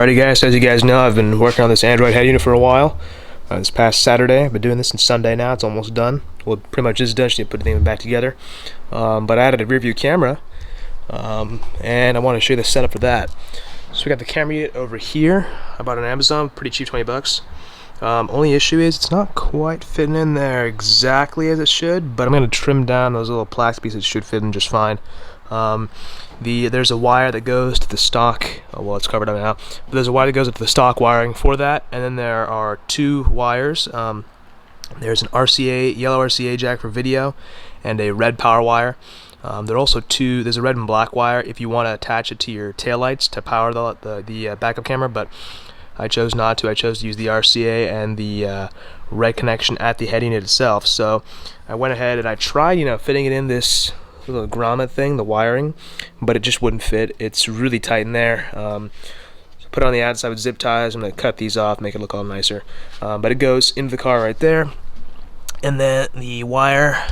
Alrighty guys, so as you guys know, I've been working on this Android head unit for a while. This past Saturday, I've been doing this since Sunday now. It's almost done. Well, pretty much is done. Just need to put the thing back together. But I added a rear view camera, and I want to show you the setup for that. So we got the camera unit over here. I bought it on Amazon, pretty cheap, 20 bucks. Only issue is it's not quite fitting in there exactly as it should, but I'm going to trim down those little plastic pieces. It should fit in just fine. There's a wire that goes to the stock, well, it's covered up now, but there's a wire that goes into the stock wiring for that, and then there are two wires. There's an RCA, yellow RCA jack for video, and a red power wire. There are also there's a red and black wire if you want to attach it to your taillights to power the backup camera, but I chose not to. I chose to use the RCA and the red connection at the head unit itself. So I went ahead and I tried, fitting it in this little grommet thing, the wiring, but it just wouldn't fit. It's really tight in there. So put it on the outside with zip ties. I'm going to cut these off, make it look all nicer. But it goes into the car right there. And then the wire,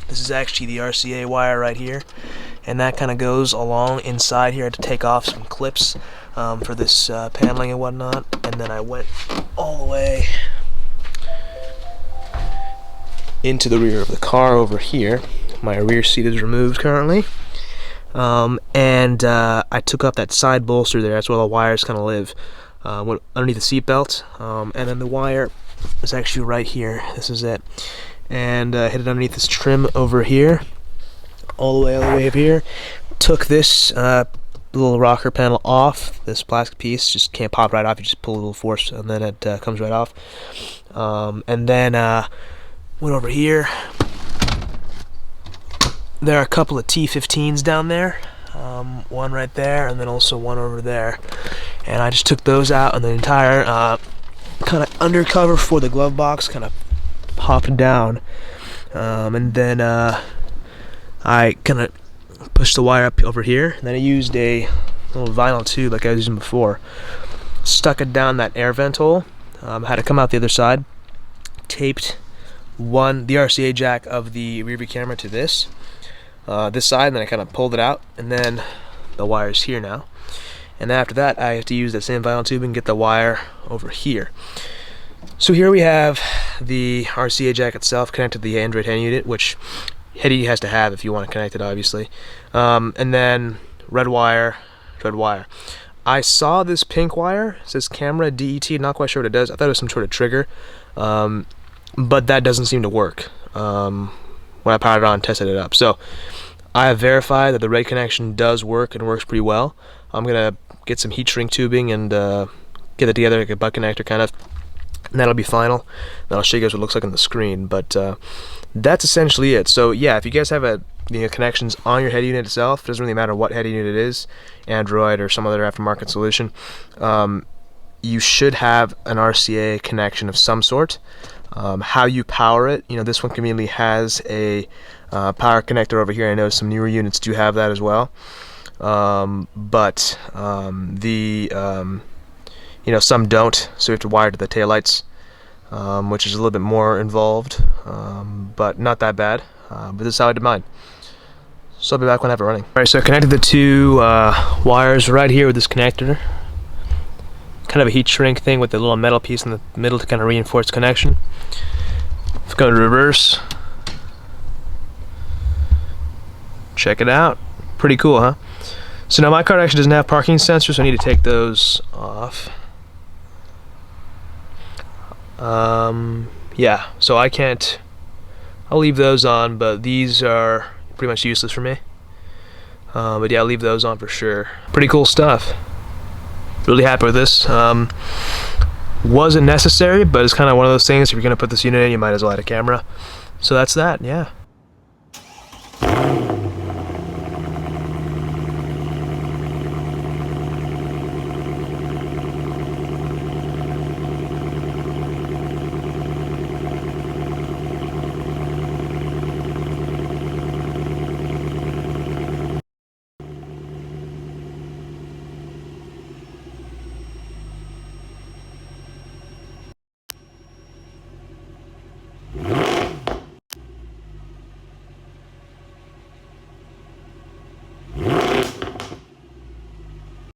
this is actually the RCA wire right here, and that kind of goes along inside here. I had to take off some clips for this paneling and whatnot, and then I went all the way into the rear of the car over here. My rear seat is removed currently, and I took off that side bolster there. That's where the wires kind of live, went underneath the seat belt, and then the wire is actually right here. This is it, and hit it underneath this trim over here, all the way over here. Took this little rocker panel off. This plastic piece just can't pop right off. You just pull a little force, and then it comes right off. And then went over here. There are a couple of T15s down there, one right there, and then also one over there. And I just took those out, and the entire kind of undercover for the glove box kind of popped down. And then I kind of pushed the wire up over here. And then I used a little vinyl tube like I was using before. Stuck it down that air vent hole. Had to come out the other side. Taped the RCA jack of the rear view camera to this side, and then I kind of pulled it out, and then the wire's here now. And then after that, I have to use that same vinyl tube and get the wire over here. So here we have the RCA jack itself connected to the Android head unit, which head unit has to have if you want to connect it, obviously. And then red wire. I saw this pink wire, it says camera DET, not quite sure what it does. I thought it was some sort of trigger, but that doesn't seem to work when I powered it on and tested it up. So I have verified that the red connection does work and works pretty well. I'm gonna get some heat shrink tubing and get it together like a butt connector kind of, and that'll be final. Then I'll show you guys what it looks like on the screen, but that's essentially it. So yeah, if you guys have connections on your head unit itself, it doesn't really matter what head unit it is, Android or some other aftermarket solution, you should have an RCA connection of some sort. How you power it, this one conveniently has a power connector over here. I know some newer units do have that as well, but some don't, so you have to wire to the taillights, which is a little bit more involved, but not that bad. But this is how I did mine. So I'll be back when I have it running. Alright, so I connected the two wires right here with this connector. Kind of a heat shrink thing with the little metal piece in the middle to kind of reinforce the connection. Let's go to reverse. Check it out. Pretty cool, huh? So now my car actually doesn't have parking sensors, so I need to take those off. Yeah, so I can't, I'll leave those on, but these are pretty much useless for me. But yeah, I'll leave those on for sure. Pretty cool stuff. Really happy with this. Wasn't necessary, but it's kind of one of those things, if you're going to put this unit in, you might as well add a camera. So that's that, yeah.